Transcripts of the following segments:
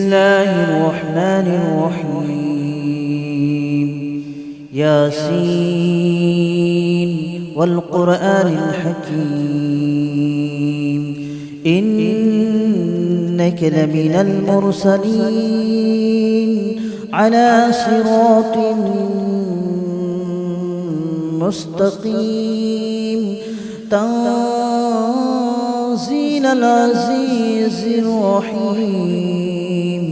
الله الرحمن الرحيم. ياسين والقرآن الحكيم إنك لمن المرسلين على صراط مستقيم تنزيل العزيز الرحيم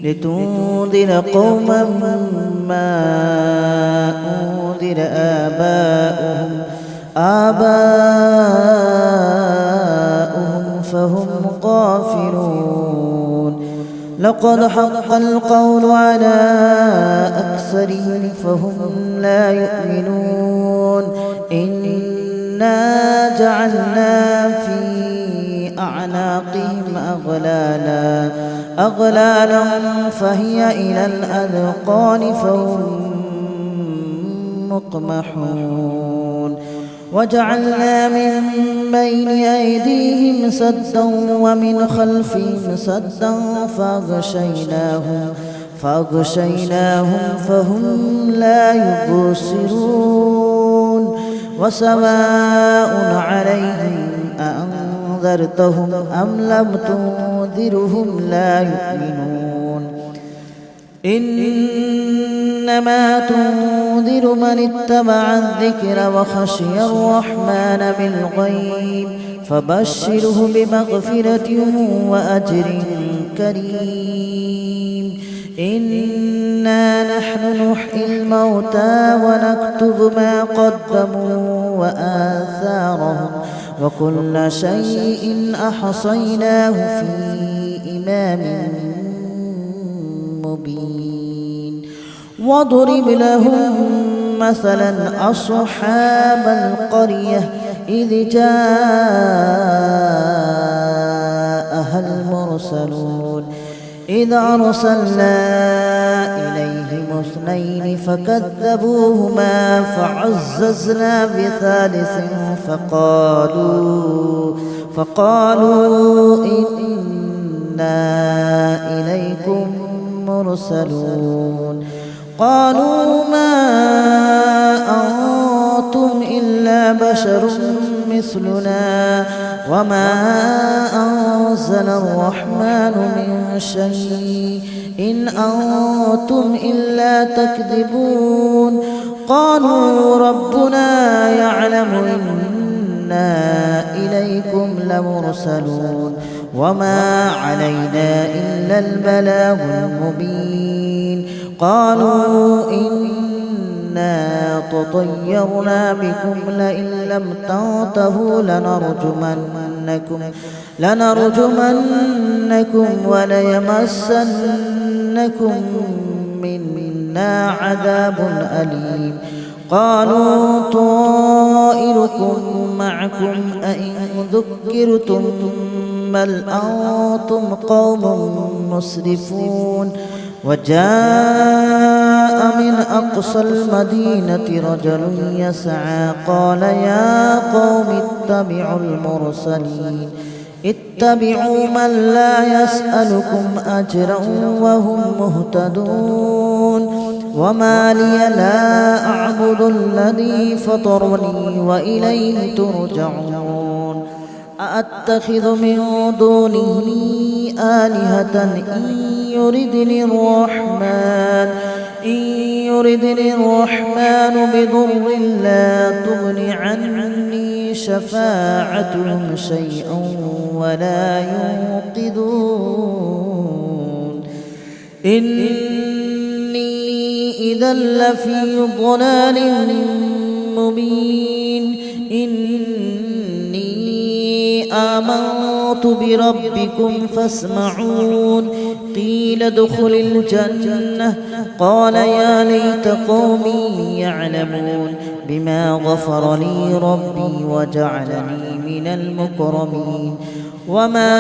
لتنذر قوما ما أنذر آباؤهم فهم غافلون. لقد حق القول على أكثرهم فهم لا يؤمنون. إنا جعلنا في أعناقهم أغلالا فهي إلى الأذقان فهم مقمحون. وجعلنا من بين أيديهم سدا ومن خلفهم سدا فأغشيناهم فهم لا يبصرون. وسواء عليهم أأنذرتهم أم لم تنذرهم لا يؤمنون. إنما تنذر من اتبع الذكر وخشي الرحمن بالغيب فبشره بمغفرة وأجر كريم. إنا نحن نحيي الموتى ونكتب ما قدموا وآثارهم وكل شيء أحصيناه في إمام مبين. واضرب لهم مثلا أصحاب القرية إذ جاءها المرسلون إذ أرسلنا إليهم اثنين فكذبوهما فعززنا بثالث فقالوا إنا إليكم مرسلون. قالوا ما أنتم إلا بشر مثلنا وما أنزل الرحمن من شيء إن أنتم إلا تكذبون. قالوا ربنا يعلم إنا إليكم لمرسلون وما علينا إلا البلاغ المبين. قالوا إنا تطيرنا بكم لئن لم تنتهوا لنرجمنكم وليمسنكم منا عذاب أليم. قالوا طائركم معكم أئن ذكرتم بل أنتم قوم مسرفون. وجاء من أقصى المدينة رجل يسعى قال يا قوم اتبعوا من لا يسألكم أجرا وهم مهتدون. وما لي لا أعبد الذي فطرني وإليه ترجعون. أأتخذ من دونه آلهة إن يردني الرحمن بضر لا تغن عني شفاعتهم شيئا ولا ينقذون. إني إذا لفي ضلال مبين. إني آمنت بربكم فاسمعون. قيل ادخل الجنة قال يا ليت قومي يعلمون بما غفر لي ربي وجعلني من المكرمين. وما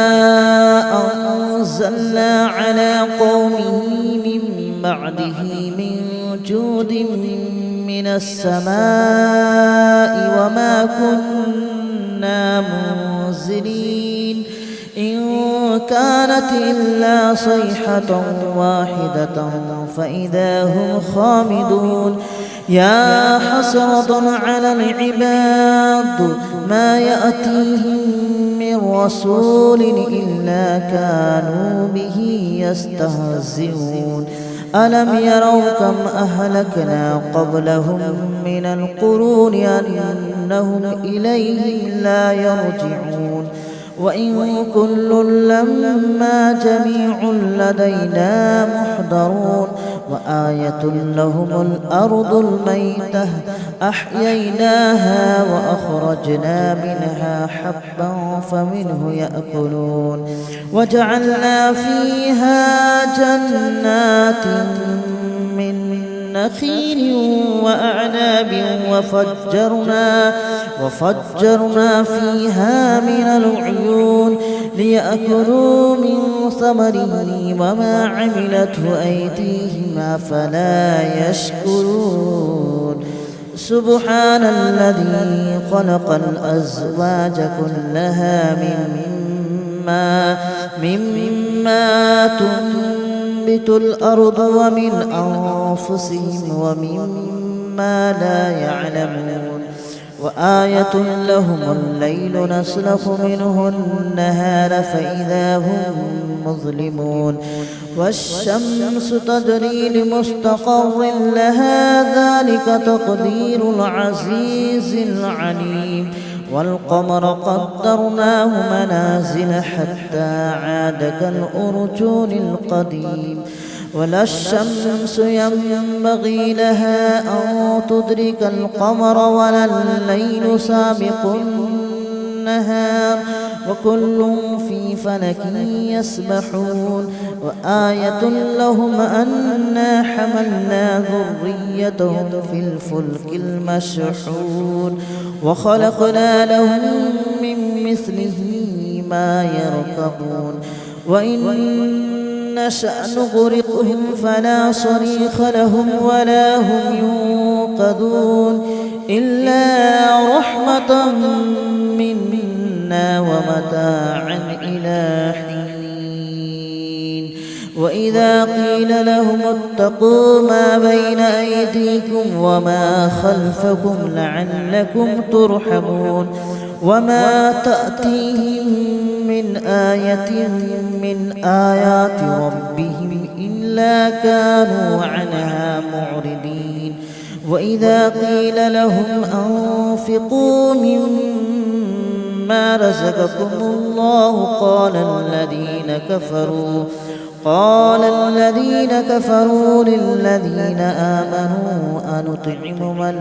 أنزلنا على قومه من بعده من جود من السماء وما كنا منزلين. إن كانت إلا صيحة واحدة فإذا هم خامدون يا حسرة على العباد ما يأتيهم من رسول إلا كانوا به يستهزئون ألم يروا كم أهلكنا قبلهم من القرون أنهم إليهم لا يرجعون وإن كل لما جميع لدينا محضرون وآية لهم الأرض الميتة أحييناها وأخرجنا منها حبا فمنه يأكلون وجعلنا فيها جنات من نخيل وأعناب وفجرنا فيها من العيون ليأكلوا من ثمره وما عملته أيديهم أفلا يشكرون سبحان الذي خلق الأزواج كلها مما تنبت الأرض ومن أنفسهم ومما لا يعلمون وآية لهم الليل نسلخ منه النهار فإذا هم مظلمون والشمس تجري لمستقر لها ذلك تقدير العزيز العليم والقمر قدرناه منازل حتى عاد كالأرجون القديم ولا الشمس ينبغي لها أن تدرك القمر ولا الليل سابق النهار وكل في فلك يسبحون وآية لهم أنا حملنا ذريتهم في الفلك المشحون وخلقنا لهم من مثله ما يركبون وإن نشأ نغرقهم فلا صريخ لهم ولا هم ينقذون إلا رحمة منا ومتاعا إلى حين وإذا قيل لهم اتقوا ما بين أيديكم وما خلفكم لعلكم ترحمون وما تأتيهم من آية من آيات ربهم إلا كانوا عنها معرضين وإذا قيل لهم أنفقوا مما رزقكم الله قال الذين كفروا للذين آمنوا أنطعم من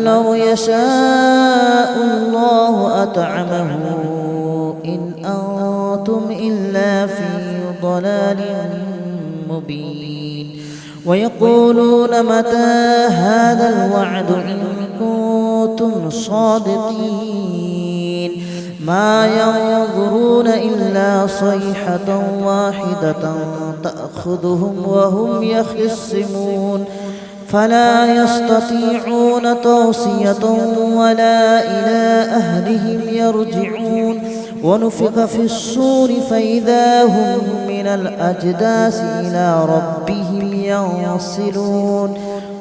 لو يشاء الله أطعمه إن أنتم إلا في ضلال مبين ويقولون متى هذا الوعد إن كنتم صادقين ما ينظرون إلا صيحة واحدة تأخذهم وهم يخصمون فلا يستطيعون توصية ولا إلى أهلهم يرجعون ونفخ في الصور فإذا هم من الأجداث إلى ربهم ينسلون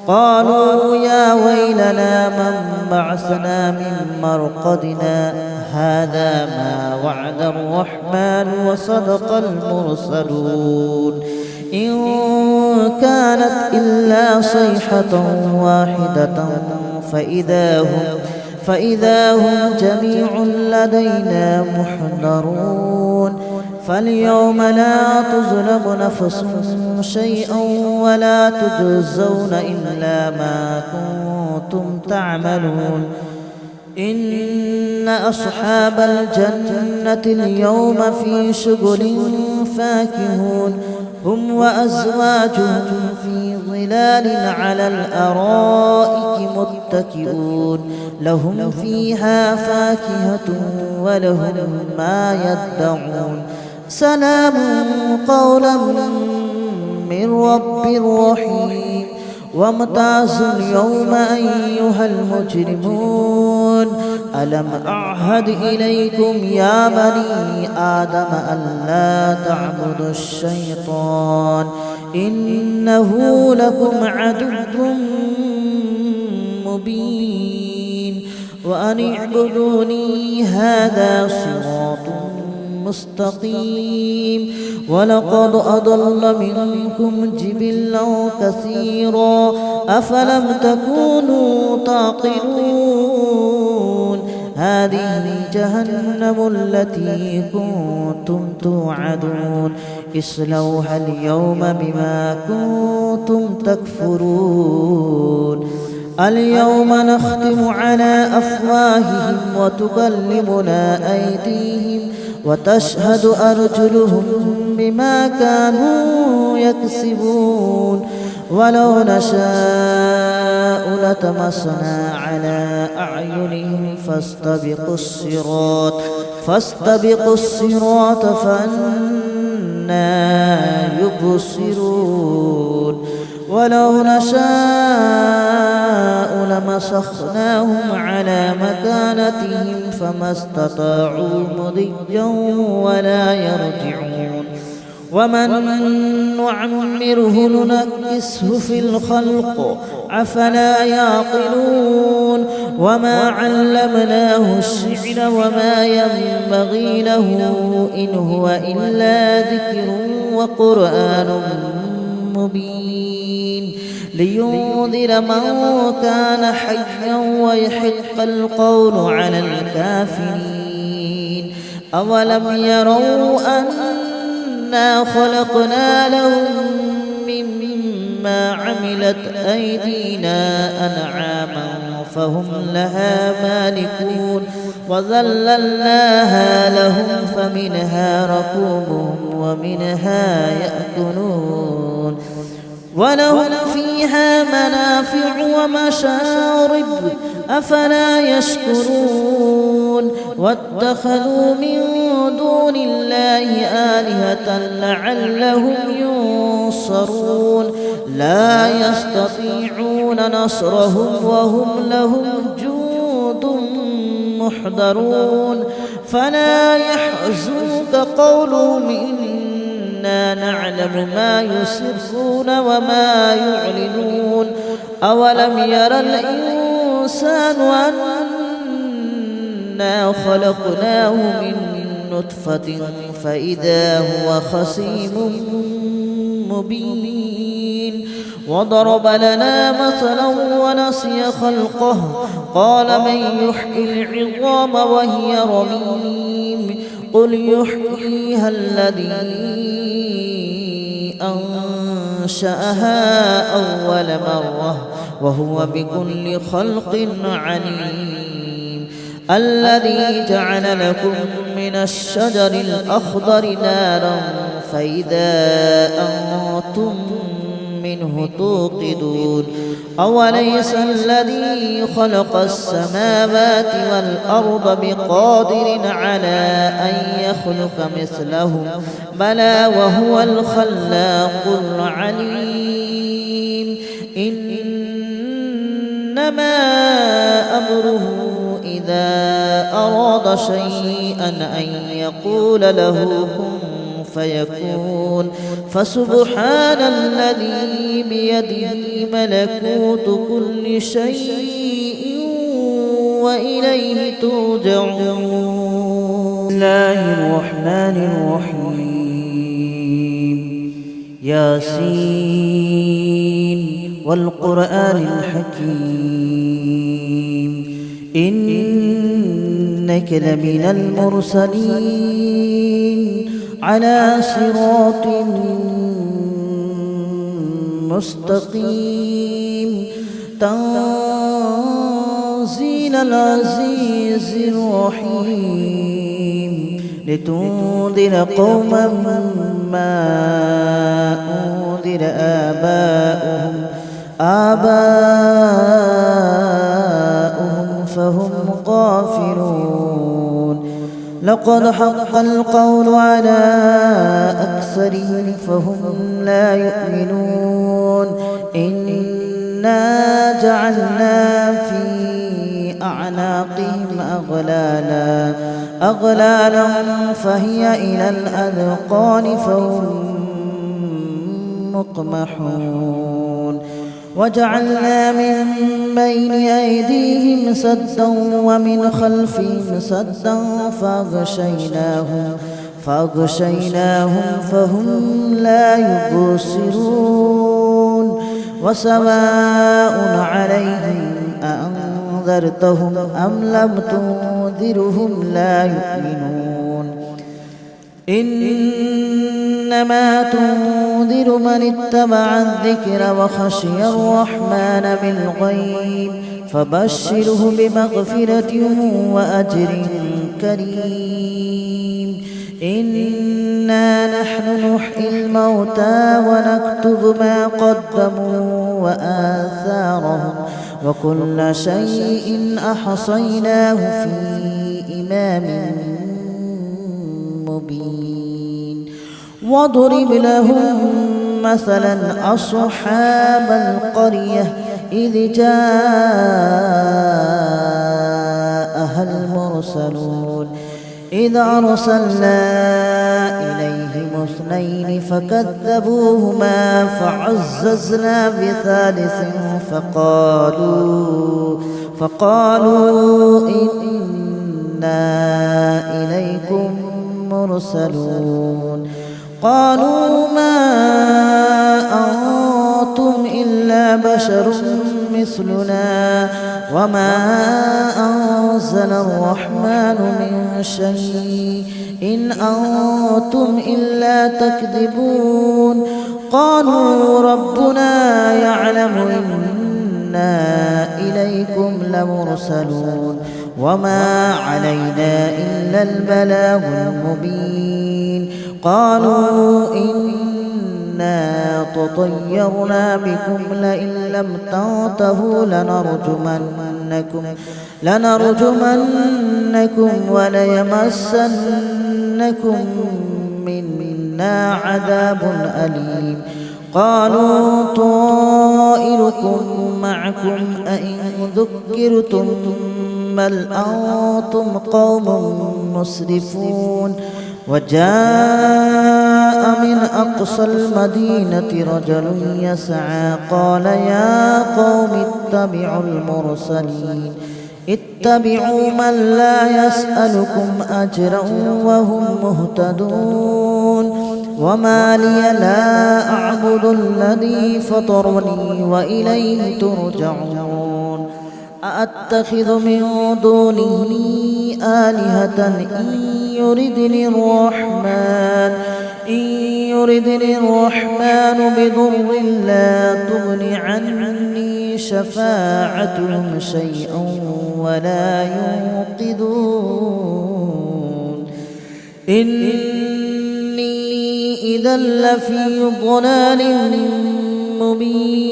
قالوا يا ويلنا من بعثنا من مرقدنا هذا ما وعد الرحمن وصدق المرسلون إن كانت إلا صيحة واحدة فإذا هم جميع لدينا محضرون فاليوم لا تظلم نفس شيئا ولا تجزون إلا ما كنتم تعملون إن أصحاب الجنة اليوم في شغل فاكهون هم وأزواجهم في ظلال على الأرائك متكئون لهم فيها فاكهة ولهم ما يدعون سلام قولا من رب رحيم وامتازوا اليوم أيها المجرمون ألم أعهد إليكم يا بني آدم ألا تعبدوا الشيطان إنه لكم عدو مبين وأن اعبدوني هذا صراط مستقيم ولقد أضل منكم جبلا كثيرا أفلم تكونوا تعقلون هذه جهنم التي كنتم توعدون اصلوها اليوم بما كنتم تكفرون اليوم نختم على أفواههم وتكلمنا أيديهم وتشهد أرجلهم بما كانوا يكسبون ولو نشاء لطمسنا على أعينهم فاستبقوا الصراط فأنى يبصرون ولو نشاء لمسخناهم على مكانتهم فما استطاعوا مضيا ولا يرجعون ومن نعمره ننكسه في الخلق أفلا يعقلون وما علمناه الشعر وما ينبغي له إن هو إلا ذكر وقرآن مبين لينذر من كان حيا ويحق القول على الكافرين أولم يروا أنا خلقنا لهم مما عملت أيدينا أنعاما فهم لها مالكون وذللناها لهم فمنها ركوبهم ومنها يأكلون ولهم فيها منافع ومشارب أفلا يشكرون واتخذوا من دون الله آلهة لعلهم ينصرون لا يستطيعون نصرهم وهم لهم جند محضرون فلا يحزنك قولهم إنا نعلم ما يسرون وما يعلنون أولم ير الإنسان أنا خلقناه من نطفة فإذا هو خصيم مبين وضرب لنا مثلا ونسي خلقه قال من يحيي العظام وهي رميم قل يحييها الذي أنشأها أول مرة وهو بكل خلق عليم الذي جعل لكم من الشجر الأخضر نارا فإذا أنتم منه توقدون أوليس الذي خلق السماوات والأرض بقادر على أن يخلق مثلهم بلى وهو الخلاق العليم إنما أمره إذا أراد شيئا أن يقول له كن فيكون فسبحان الذي بيده ملكوت كل شيء وإليه ترجعون. بسم الله الرحمن الرحيم ياسين والقرآن الحكيم إنك لمن المرسلين على صراط مستقيم تنزيل العزيز الرحيم لتنذر قوما ما أنذر آباؤهم فهم غافلون لقد حق القول على أكثرهم فهم لا يؤمنون إنا جعلنا في أعناقهم أغلالا فهي إلى الأذقان فهم مقمحون وجعلنا من بين أيديهم سدا ومن خلفهم سدا فأغشيناهم فهم لا يبصرون وسواء عليهم أأنذرتهم أم لم تنذرهم لا يؤمنون إنما تنذر من اتبع الذكر وخشي الرحمن بالغيب فبشره بمغفرة وأجر كريم إنا نحن نحيي الموتى ونكتب ما قدموا وآثارهم وكل شيء أحصيناه في إمام مبين واضرب لهم مثلا أصحاب القرية إذ جاءها المرسلون إذ أرسلنا إليهم اثنين فكذبوهما فعززنا بثالث فقالوا إنا إليكم مرسلون قالوا ما أنتم إلا بشر مثلنا وما أنزل الرحمن من شيء إن أنتم إلا تكذبون قالوا ربنا يعلم إنا إليكم لمرسلون وما علينا إلا البلاغ المبين قالوا إنا تطيرنا بكم لئن لم تنتهوا لنرجمنكم وليمسنكم منا عذاب أليم قالوا طائركم معكم أئن ذكرتم بل أنتم قوم مسرفون وجاء من أقصى المدينة رجل يسعى قال يا قوم اتبعوا من لا يسألكم أجرا وهم مهتدون وما لي لا أعبد الذي فطرني وإليه ترجعون أأتخذ من دونه آلهة إن يردني الرحمن بضر لا تغن عني شفاعتهم شيئا ولا ينقذون إني إذا لفي ضلال مبين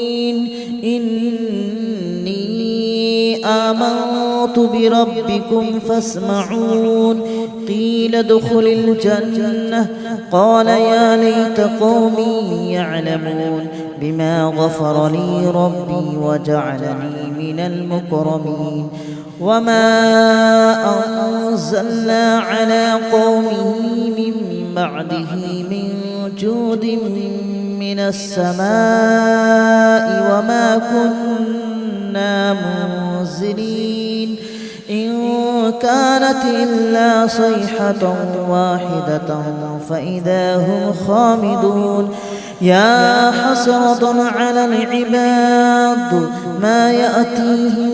آمنت بربكم فاسمعون قيل ادخل الجنة قال يا ليت قومي يعلمون بما غفر لي ربي وجعلني من المكرمين وما أنزلنا على قومه من بعده من جود من السماء وما كنا منزلين إن كانت إلا صيحة واحدة فإذا هم خامدون يا حسرة على العباد ما يأتيهم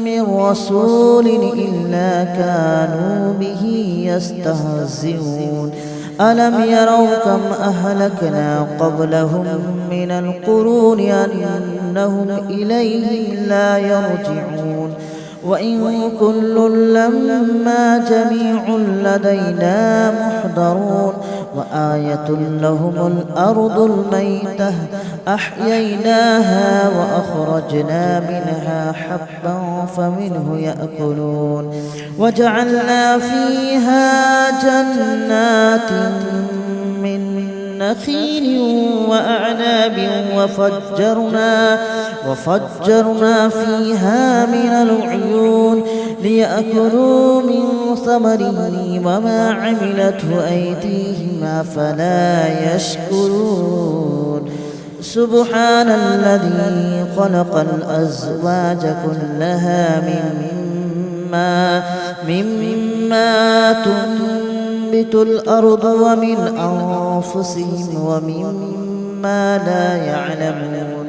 من رسول إلا كانوا به يستهزئون ألم يروا كم أهلكنا قبلهم من القرون أنهم إليهم لا يرجعون وإن كل لما جميع لدينا محضرون وآية لهم الأرض الميتة أحييناها وأخرجنا منها حبا فمنه يأكلون وجعلنا فيها جنات من نخيل وأعناب وفجرنا فيها من العيون ليأكلوا من ثمره وما عملته أيديهم أفلا يشكرون سبحان الذي خلق الأزواج كلها مما تنبت الأرض ومن أنفسهم ومما لا يعلمون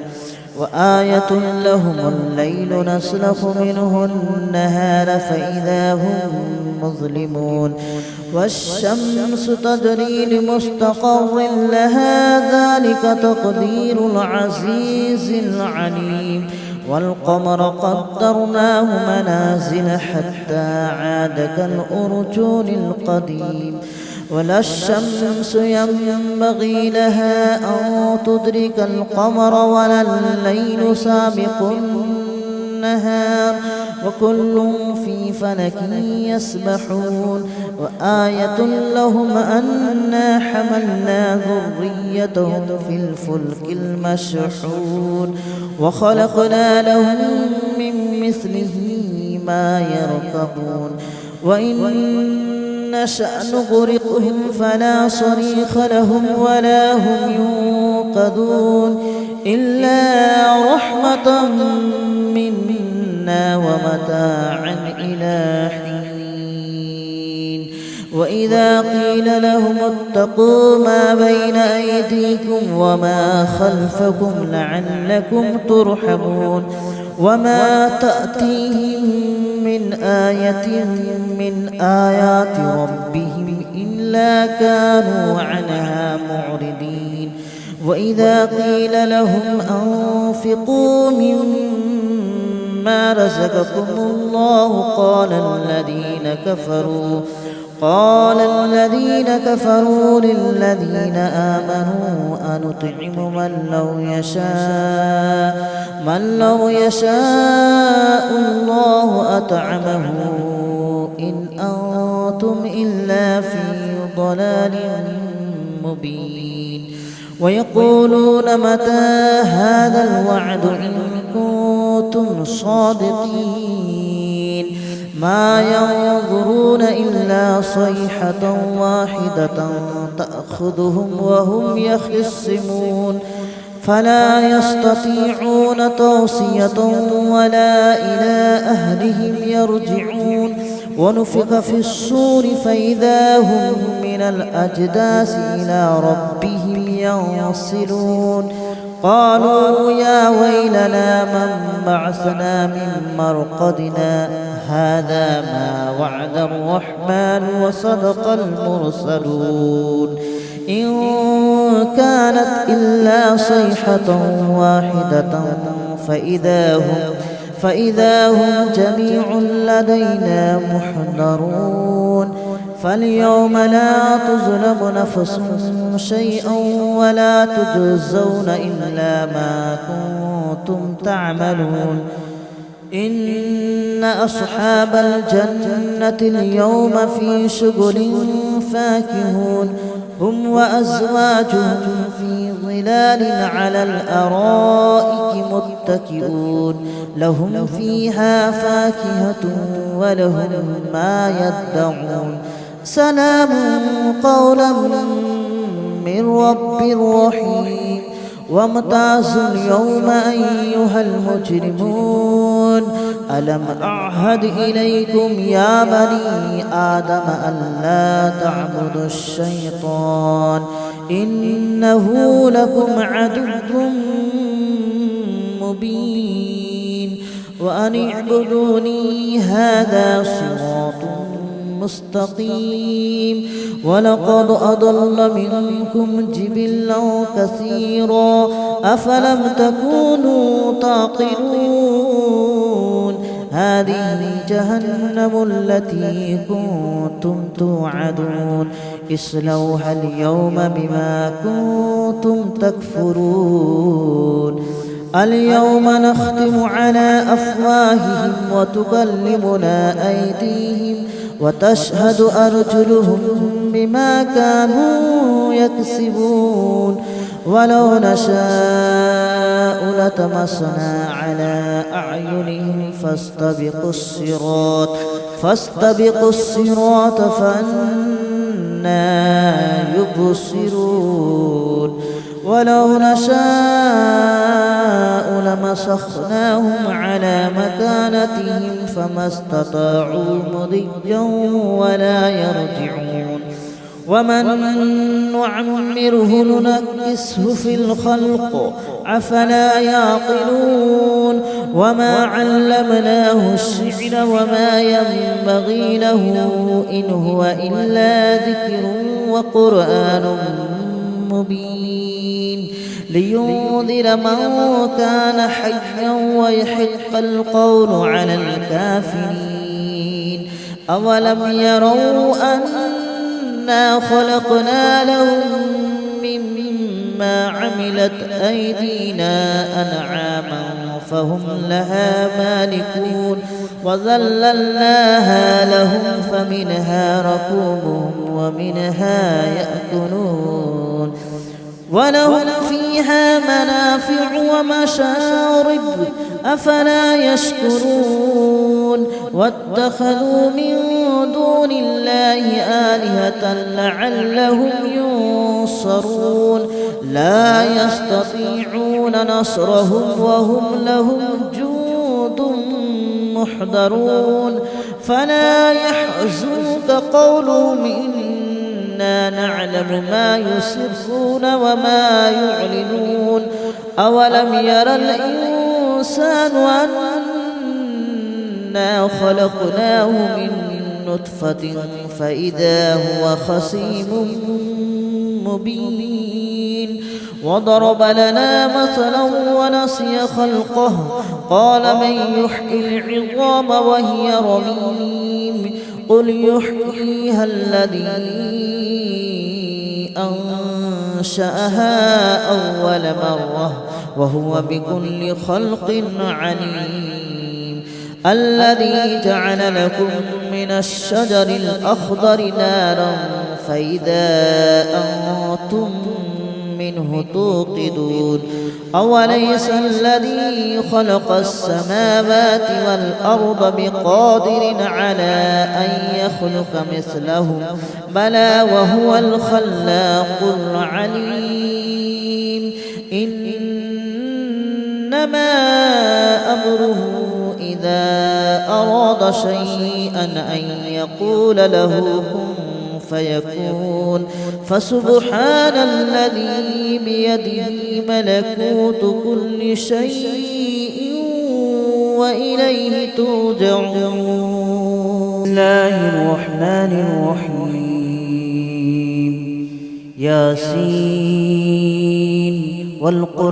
وآية لهم الليل نسلخ منه النهار فإذا هم مظلمون والشمس تجري لمستقر لها ذلك تقدير العزيز العليم والقمر قدرناه منازل حتى عاد كالأرجون القديم ولا الشمس ينبغي لها أن تدرك القمر ولا الليل سابق النهار وكل في فلك يسبحون وآية لهم أنا حملنا ذريتهم في الفلك المشحون وخلقنا لهم من مثله ما يركبون وإن نشأ نغرقهم فلا صريخ لهم ولا هم ينقذون إلا رحمة منا ومتاعا إلى حين وإذا قيل لهم اتقوا ما بين أيديكم وما خلفكم لعلكم ترحمون وما تأتيهم من آية من آيات ربهم إلا كانوا عنها معرضين وإذا قيل لهم أنفقوا مما رزقكم الله قال الذين كفروا للذين آمنوا أنطعم من لو يشاء الله أطعمه إن أنتم إلا في ضلال مبين ويقولون متى هذا الوعد إن كنتم صادقين ما ينظرون إلا صيحة واحدة تأخذهم وهم يخصمون فلا يستطيعون توصية ولا إلى أهلهم يرجعون ونفخ في الصور فإذا هم من الأجداث إلى ربهم ينصلون قالوا يا ويلنا من بعثنا من مرقدنا هذا ما وعد الرحمن وصدق المرسلون إن كانت إلا صيحة واحدة فإذا هم جميع لدينا محضرون فاليوم لا تظلم نفس شيئا ولا تجزون إلا ما كنتم تعملون إن أصحاب الجنة اليوم في شغل فاكهون هم وأزواجهم في ظلال على الأرائك متكئون لهم فيها فاكهة ولهم ما يدعون سلام قولا من رب رحيم وامتازوا اليوم أيها المجرمون ألم أعهد إليكم يا بني آدم ألا تعبدوا الشيطان إنه لكم عدو مبين وأن اعبدوني هذا صراط مستقيم ولقد أضل منكم جبلا كثيرا أفلم تكونوا تعقلون هذه جهنم التي كنتم توعدون اصلوها اليوم بما كنتم تكفرون اليوم نختم على أفواههم وتكلمنا أيديهم وتشهد أرجلهم بما كانوا يكسبون ولو نشاء لطمسنا على أعينهم فاستبقوا الصراط فأنى يبصرون ولو نشاء لمسخناهم على مكانتهم فما استطاعوا مضيا ولا يرجعون ومن نعمره ننكسه في الخلق أفلا يعقلون وما علمناه الشعر وما ينبغي له إن هو إلا ذكر وقرآن مبين لينذر من كان حيا ويحق القول على الكافرين أولم يروا أنا خلقنا لهم مما عملت أيدينا أنعاما فهم لها مالكون وذللناها لهم فمنها ركوبهم ومنها يأكلون ولهم فيها منافع ومشارب أفلا يشكرون واتخذوا من دون الله آلهة لعلهم ينصرون لا يستطيعون نصرهم وهم لهم جند محضرون فلا يحزنك قولهم إنا نعلم ما يسرون وما يعلنون أولم ير الإنسان أنا خلقناه من نطفة فإذا هو خصيم مبين وضرب لنا مثلا ونسي خلقه قال من يحيي العظام وهي رميم قل يحييها الذي أنشأها أول مرة وهو بكل خلق عليم الذي جعل لكم من الشجر الأخضر نارا فإذا أنتم منه توقدون أوليس الذي خلق السماوات والأرض بقادر على أن يخلق مثلهم بلى وهو الخلاق العليم إنما أمره إذا أراد شيئا أن يقول له كن فيكون فسبحان الذي بيده ملكوت كل شيء وإليه ترجعون. بسم الله الرحمن الرحيم ياسين والقرآن